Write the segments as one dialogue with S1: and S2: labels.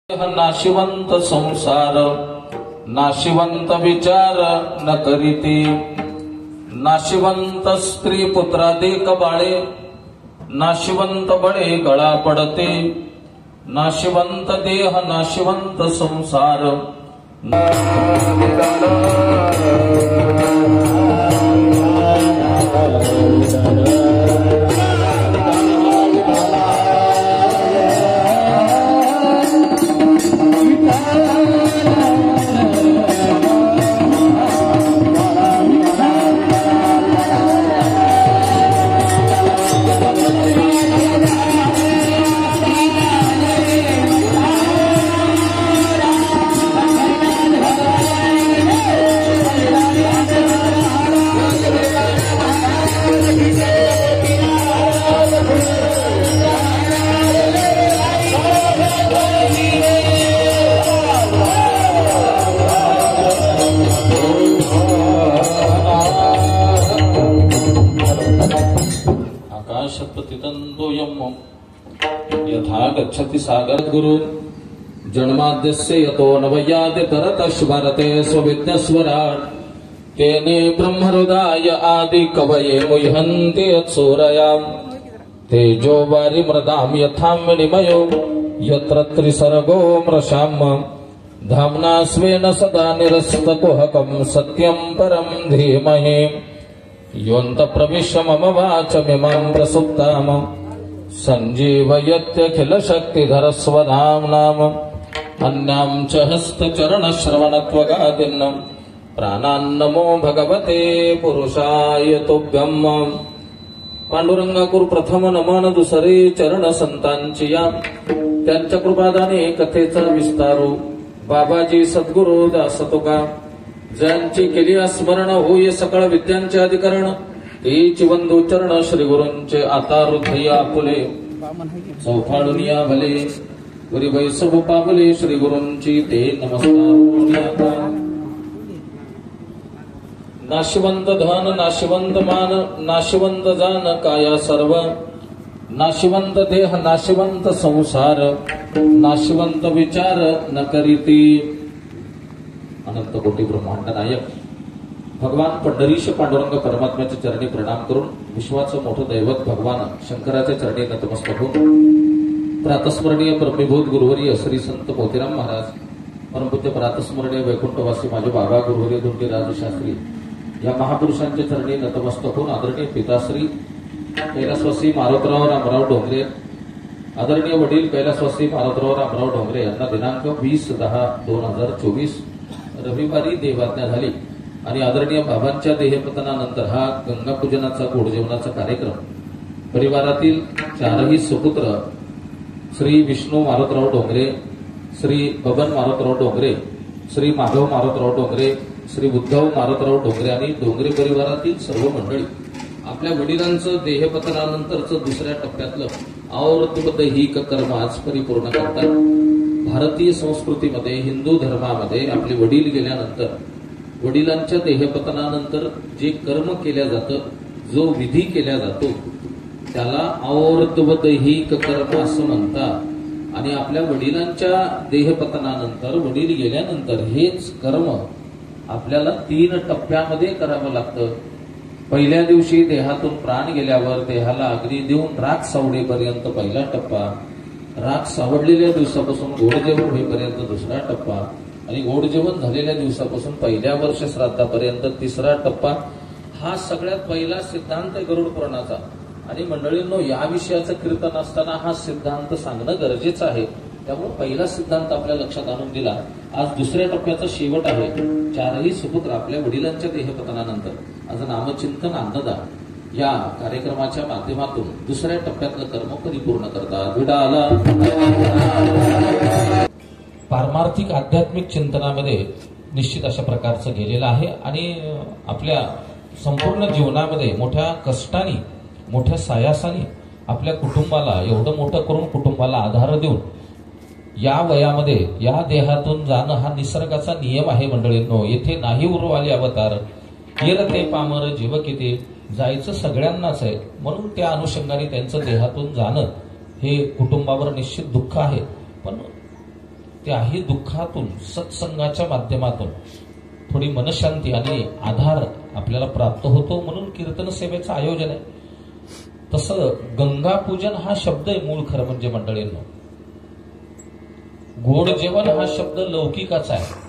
S1: नाशिवंत संसार नाशिवंत विचार न करीती, नाशिवंत स्त्री पुत्रादिक बाळे, नाशिवंत बळे गळा पडते, नाशिवंत देह नाशिवंत संसार। यथा गच्छति सागर गुरु जन्माद्यस्य यतो नवयाति तरतश्वरते स्वविद्यस्वराट्, तेने ब्रह्महृदाय आदि कवये मुह्यन्ति यत्सूरयाम्, तेजो वारिमृदां यथा मणिमयो यत्र त्रिसर्गो मृषाम्, धाम्ना स्वेन सदा निरस्तकुहकं सत्यं परं धीमहि, योऽन्तप्रविश्य मम वाचमिमां प्रसुप्ताम् सञ्जीवयत्यखिल शक्तिधरस्वधाम्नाम्, अन्यां च हस्तचरणश्रवणत्वगादीन् प्राणान्नमो भगवते पुरुषाय तुभ्यम्। पांडुरंगाकुर प्रथम नमन दुसरे चरण संतांची या, त्यांच्या कृपादाने कथेचा विस्तारू बाबाजी सद्गुरु दास तुका, ज्यांची केली स्मरण होय सकळ विद्यांचे अधिकरण, तेची वंदू चरण श्री गुरूंचे आता हृदय आपुले, चौफाडून या भले वरी वैसव पावले श्री गुरूंची ते नमस्कार। नाशिवंत धन नाशिवंत मान नाशिवंत जान काया सर्व, नाशिवंत देह नाशिवंत संसार, नाशिवंत विचार न करीती। अनंत कोटी ब्रह्मांड नायक भगवान पंढरीश पांडुरंग परमात्म्याच्या चरणी प्रणाम करून विश्वाचं मोठं दैवत भगवान शंकराच्या चरणी नतमस्तक होऊन प्रातस्मरणीय परमभूत गुरुवर्य श्री संत मोतीराम महाराज, परमपूज्य प्रातस्मरणीय वैकुंठवासी माझे बाबा गुरुवर्य धोंडीराज शास्त्री या महापुरुषांच्या चरणी नतमस्तक होऊन आदरणीय पिताश्री कैलासवासी मारुतराव रामराव डोंगरे, आदरणीय वडील कैलासवासी मारुतराव रामराव डोंगरे यांना दिनांक 20/10/2024 रविवारी देवाज्ञा झाली आणि आदरणीय बाबांच्या देहपतनानंतर हा गंगा पूजनाचा गोडजेवणाचा कार्यक्रम परिवारातील चारही सुपुत्र श्री विष्णू मारुतराव डोंगरे, श्री बबन मारुतराव डोंगरे, श्री माधव मारुतराव डोंगरे, श्री उद्धव मारुतराव डोंगरे आणि डोंगरे परिवारातील सर्व मंडळी आपल्या वडिलांचं देहपतनानंतरचं दुसऱ्या टप्प्यातलं आवर्तबद्ध कर्म आज परिपूर्ण करतात। भारतीय संस्कृतीमध्ये हिंदू धर्मामध्ये आपले वडील गेल्यानंतर वडिलांच्या देहपतनानंतर जे कर्म केल्या जातं, जो विधी केल्या जातो त्याला आवर्तबद्ध कर्म असं म्हणतात। आणि आपल्या वडिलांच्या देहपतनानंतर वडील गेल्यानंतर हेच कर्म आपल्याला 3 टप्प्यामध्ये करावं लागतं। पहिल्या दिवशी देहातून प्राण गेल्यावर देहाला अग्नी देऊन राख सावडेपर्यंत पहिला टप्पा, राख सावडलेल्या दिवसापासून गोड जेवण होईपर्यंत दुसरा टप्पा आणि गोड जेवण झालेल्या दिवसापासून पहिल्या वर्ष श्राद्धापर्यंत तिसरा टप्पा। हा सगळ्यात पहिला सिद्धांत आहे गरुड पुराणाचा। आणि मंडळींनो, या विषयाचं कीर्तन असताना हा सिद्धांत सांगणं गरजेचं आहे, त्यामुळे पहिला सिद्धांत आपल्या लक्षात आणून दिला। आज दुसऱ्या टप्प्याचा शेवट आहे। चारही सुपुत्र आपल्या वडिलांच्या देहपतनानंतर आज नामचिंतन अन्नदान या कार्यक्रमाच्या माध्यमातून दुसऱ्या टप्प्यातलं कर्म परिपूर्ण करतात। विडाला पारमार्थिक आध्यात्मिक चिंतनामध्ये निश्चित अशा प्रकारचं गेलेलं आहे आणि आपल्या संपूर्ण जीवनामध्ये मोठ्या कष्टाने मोठ्या सायासाने आपल्या कुटुंबाला एवढं मोठं करून कुटुंबाला आधार देऊन या वयामध्ये या देहातून जाणं हा निसर्गाचा नियम आहे मंडळींनो। येथे नाही उरवाले अवतार, येर ते पामर जीव किती, जायचं सगळ्यांनाच आहे। म्हणून त्या अनुषंगाने त्यांचं देहातून जाणं हे कुटुंबावर निश्चित दुःख आहे। पण त्याही दुःखातून सत्संगाच्या माध्यमातून थोडी मनशांती आणि आधार आपल्याला प्राप्त होतो, म्हणून कीर्तन सेवेचं आयोजन आहे. तसं गंगा पूजन हा शब्द आहे मूळ खरं म्हणजे मंडळींनो. गोड जेवण हा शब्द लौकिकाचा आहे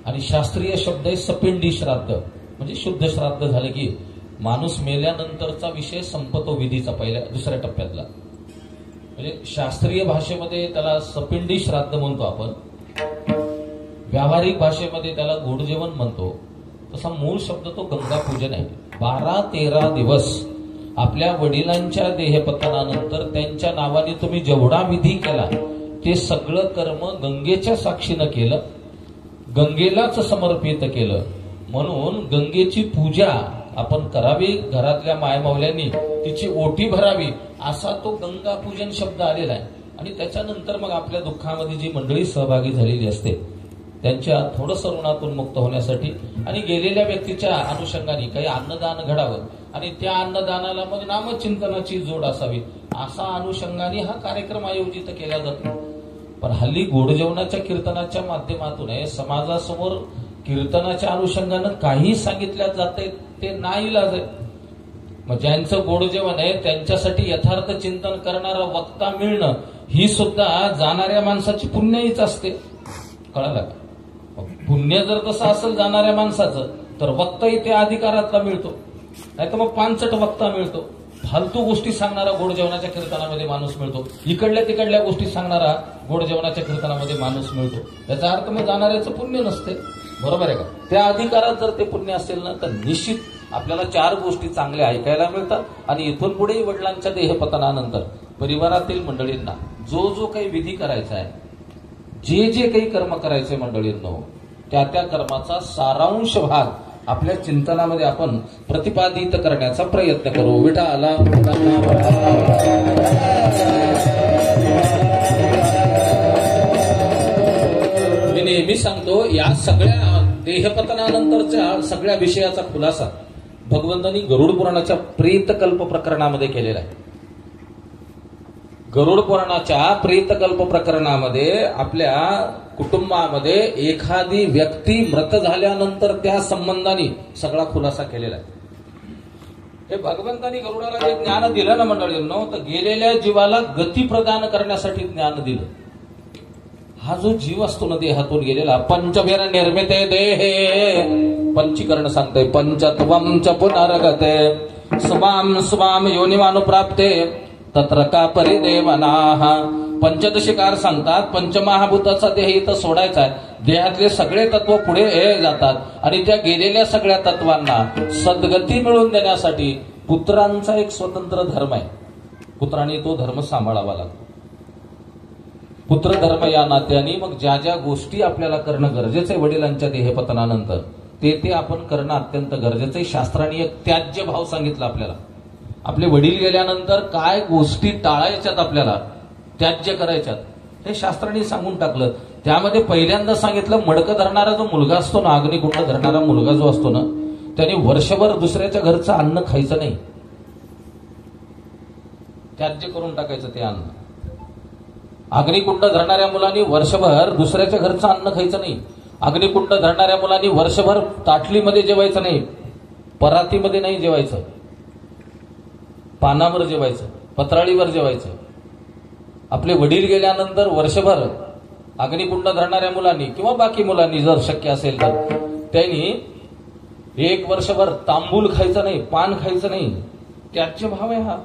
S1: आणि शास्त्रीय शब्द आहे सपिंडी श्राद्ध, म्हणजे शुद्ध श्राद्ध झालं की माणूस मेल्यानंतरचा विषय संपतो विधीचा दुसऱ्या टप्प्यातला. म्हणजे शास्त्रीय भाषेमध्ये त्याला सपिंडी श्राद्ध म्हणतो आपण, व्यावहारिक भाषेमध्ये त्याला गोड जेवण म्हणतो. तसा मूळ शब्द तो गंगा पूजन आहे. 12-13 दिवस आपल्या वडिलांच्या देहपतनानंतर त्यांच्या नावाने तुम्ही जेवढा विधी केला ते सगळं कर्म गंगेच्या साक्षीनं केलं, गंगेलाच समर्पित केलं. म्हणून गंगेची पूजा आपण करावी, घरातल्या मायमावल्यांनी तिची ओटी भरावी, असा तो गंगा पूजन शब्द आलेला आहे. आणि त्याच्यानंतर मग आपल्या दुःखामध्ये जी मंडळी सहभागी झालेली असते त्यांच्या थोडंसं ऋणातून मुक्त होण्यासाठी आणि गेलेल्या व्यक्तीच्या अनुषंगाने काही अन्नदान घडावं आणि त्या अन्नदानाला मग नामचिंतनाची जोड असावी, असा अनुषंगाने हा कार्यक्रम आयोजित केला जातो. पण हल्ली गोड जेवणाच्या कीर्तनाच्या माध्यमातून समाजासमोर कीर्तनाच्या अनुषंगानं काही सांगितल्या जाते ते नाईलाज आहे. मग ज्यांचं गोड जेवण आहे त्यांच्यासाठी यथार्थ चिंतन करणारा वक्ता मिळणं ही सुद्धा जाणाऱ्या माणसाची पुण्याईच असते. कळालं का? पुण्य जर तसं असेल जाणाऱ्या माणसाचं तर वक्ताही त्या अधिकारातला मिळतो, नाही तर मग पानचट वक्ता मिळतो. फालतू गोष्टी सांगणारा गोड जेवणाच्या कीर्तनामध्ये माणूस मिळतो, इकडल्या तिकडल्या गोष्टी सांगणारा गोड जेवणाच्या कीर्तनामध्ये माणूस मिळतो. याचा अर्थ मग जाणाऱ्याचं पुण्य नसते. बरोबर आहे का? त्या अधिकारात जर ते पुण्य असेल ना तर निश्चित आपल्याला 4 गोष्टी चांगल्या ऐकायला मिळतात. आणि इथून पुढे वडिलांच्या देहपतनानंतर परिवारातील मंडळींना जो जो काही विधी करायचा आहे, जे जे काही कर्म करायचे मंडळींनो, त्या त्या कर्माचा सारांश भाग आपल्या चिंतनामध्ये आपण प्रतिपादित करण्याचा प्रयत्न करू. विठाला मी नेहमी सांगतो, या सगळ्या देहपतनानंतरच्या सगळ्या विषयाचा खुलासा भगवंतांनी गरुड पुराणाच्या प्रेतकल्प प्रकरणामध्ये केलेला आहे. गरुड पुराणाच्या प्रेतकल्प प्रकरणामध्ये आपल्या कुटुंबामध्ये एखादी व्यक्ती मृत झाल्यानंतर त्या संबंधाने सगळा खुलासा केलेला आहे. हे भगवंतांनी गरुडाला जे ज्ञान दिलं ना मंडळींनो, तर गेलेल्या जीवाला गती प्रदान करण्यासाठी ज्ञान दिलं. हा जो जीव असतो ना देहातून गेलेला, पंचभेर निर्मिते देहे, पंचीकरण सांगते, पंचत्वम च पुनर्गते स्वाम स्वाम योनिमानुप्राप्ते तत्र का परिदेवनाः. पंचदशिकार सांगतात, पंचमहाभूताचा देह इथं सोडायचा आहे. देहातले सगळे तत्व पुढे जातात आणि त्या गेलेल्या सगळ्या तत्वांना सद्गती मिळवून देण्यासाठी पुत्रांचा एक स्वतंत्र धर्म आहे. पुत्रांनी तो धर्म सांभाळावा लागतो. पुत्रधर्म या नात्याने मग ज्या ज्या गोष्टी आपल्याला करणं गरजेचं आहे वडिलांच्या देहपतनानंतर ते आपण करणं अत्यंत गरजेचं आहे. शास्त्राने एक त्याज्य भाव सांगितला आपल्याला. आपले वडील गेल्यानंतर काय गोष्टी टाळायच्यात, आपल्याला त्याज्य करायच्यात, हे शास्त्राने सांगून टाकलं. त्यामध्ये पहिल्यांदा सांगितलं, मडकं धरणारा जो मुलगा असतो ना, अग्निकुंड धरणारा मुलगा जो असतो ना, त्याने वर्षभर दुसऱ्याच्या घरचं अन्न खायचं नाही, त्याज्य करून टाकायचं ते अन्न. अग्निकुंड धरणाऱ्या मुलांनी वर्षभर दुसऱ्याच्या घरचं अन्न खायचं नाही. अग्निकुंड धरणाऱ्या मुलांनी वर्षभर ताटलीमध्ये जेवायचं नाही, परातीमध्ये नाही जेवायचं, पानावर जेवायचं, पत्राळीवर जेवायचं. आपले वडील गेल्यानंतर वर्षभर अग्निकुंड धरणाऱ्या मुलांनी किंवा बाकी मुलांनी जर शक्य असेल तर त्यांनी 1 वर्षभर तांबूल खायचं नाही, पान खायचं नाही. त्याचे भाव आहे हा.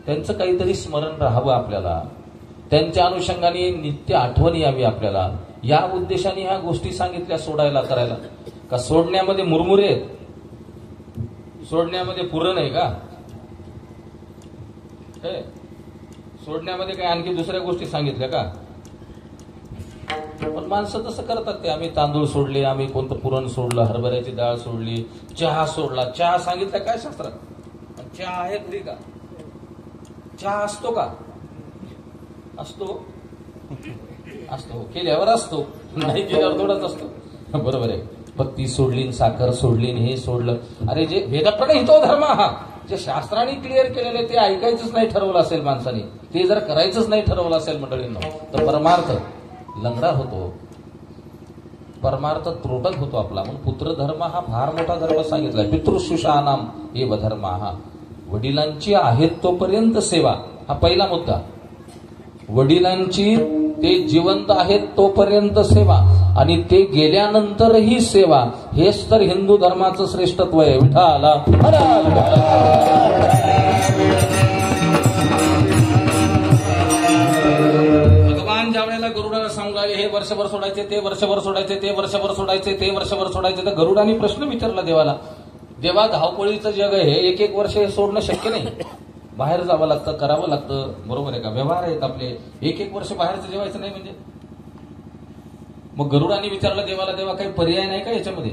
S1: त्यांचं काहीतरी स्मरण राहावं आपल्याला, त्यांच्या अनुषंगाने नित्य आठवण यावी आपल्याला. या उद्देशाने ह्या गोष्टी सांगितल्या सोडायला करायला. का सोडण्यामध्ये मुरमुरे आहेत, सोडण्यामध्ये पुरण आहे का? सोडण्यामध्ये काय आणखी दुसऱ्या गोष्टी सांगितल्या का? पण माणसं तसं करतात ते. आम्ही तांदूळ सोडले, आम्ही कोणतं पुरण सोडलं, हरभऱ्याची डाळ सोडली, चहा सोडला. चहा सांगितलं काय शास्त्रात? चहा आहे घरी का? चहा असतो का? असतो, असतो. केल्यावर असतो, नाही केल्यावर थोडाच असतो. बरोबर आहे. पत्ती सोडली, साखर सोडली, हे सोडलं. अरे जे वेदाप्रणे हितो धर्म, हा जे शास्त्राने क्लिअर केलेले ते ऐकायचंच नाही ठरवलं असेल माणसाने, ते जर करायचंच नाही ठरवलं असेल मंडळींना, तर परमार्थ लंगडा होतो, परमार्थ त्रोटक होतो आपला. म्हणून पुत्रधर्म हा फार मोठा धर्म सांगितलाय. पितृशुषानाम एव धर्म, हा वडिलांची आहेत तोपर्यंत सेवा, हा पहिला मुद्दा. वडिलांची ते जिवंत आहेत तोपर्यंत सेवा आणि ते गेल्यानंतरही सेवा, हेच तर हिंदू धर्माचं श्रेष्ठत्व आहे. विठाला भगवान ज्या वेळेला गरुडाला सांगू लागले हे वर्षभर सोडायचे, ते वर्षभर सोडायचे, ते वर्षभर सोडायचे, ते वर्षभर सोडायचे, तर गरुडाने प्रश्न विचारला देवाला. देवा, धावपळीचं जग आहे, एक एक वर्ष हे सोडणं शक्य नाही. बाहेर जावं लागतं, करावं लागतं, बरोबर आहे का? व्यवहार आहेत आपले. एक एक वर्ष बाहेरचं जेवायचं नाही म्हणजे. मग गरुडाने विचारलं देवाला, देवा काही पर्याय नाही का याच्यामध्ये?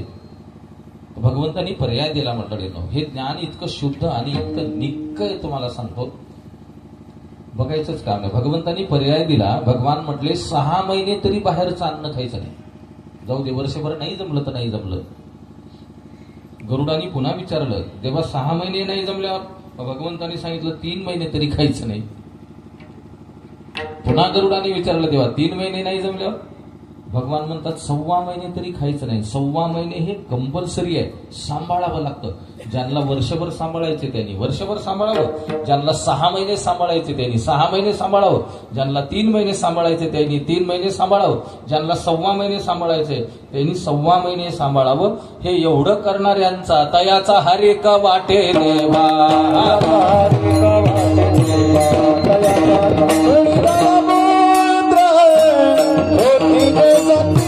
S1: भगवंतांनी पर्याय दिला मंडळींनो. हे ज्ञान इतकं शुद्ध आणि इतकं निक्क आहे, तुम्हाला सांगतो, बघायचंच काम नाही. भगवंतांनी पर्याय दिला. भगवान म्हटले 6 महिने तरी बाहेरचं अन्न खायचं नाही. जाऊ दे, वर्षभर नाही जमलं तर नाही जमलं. गरुडाने पुन्हा विचारलं, देवा 6 महिने नाही जमल्यावर? भगवंतांनी सांगितलं 3 महिने तरी खायचं नाही. पुन्हा गरुडाने विचारलं, देवा 3 महिने नाही जमल्यावर? भगवान म्हणतात 6 महिने तरी खायचं नाही. 6 महिने हे कंपल्सरी आहे, सांभाळावं लागतं. ज्यांना वर्षभर सांभाळायचे त्यांनी वर्षभर सांभाळावं, ज्यांना 6 महिने सांभाळायचे त्यांनी 6 महिने सांभाळावं, ज्यांना 3 महिने सांभाळायचे त्यांनी 3 महिने सांभाळावं, ज्यांना 6 महिने सांभाळायचे त्यांनी 6 महिने सांभाळावं. हे एवढं करणाऱ्यांचा तयाचा हरेक वाटे देवा.
S2: Thank you.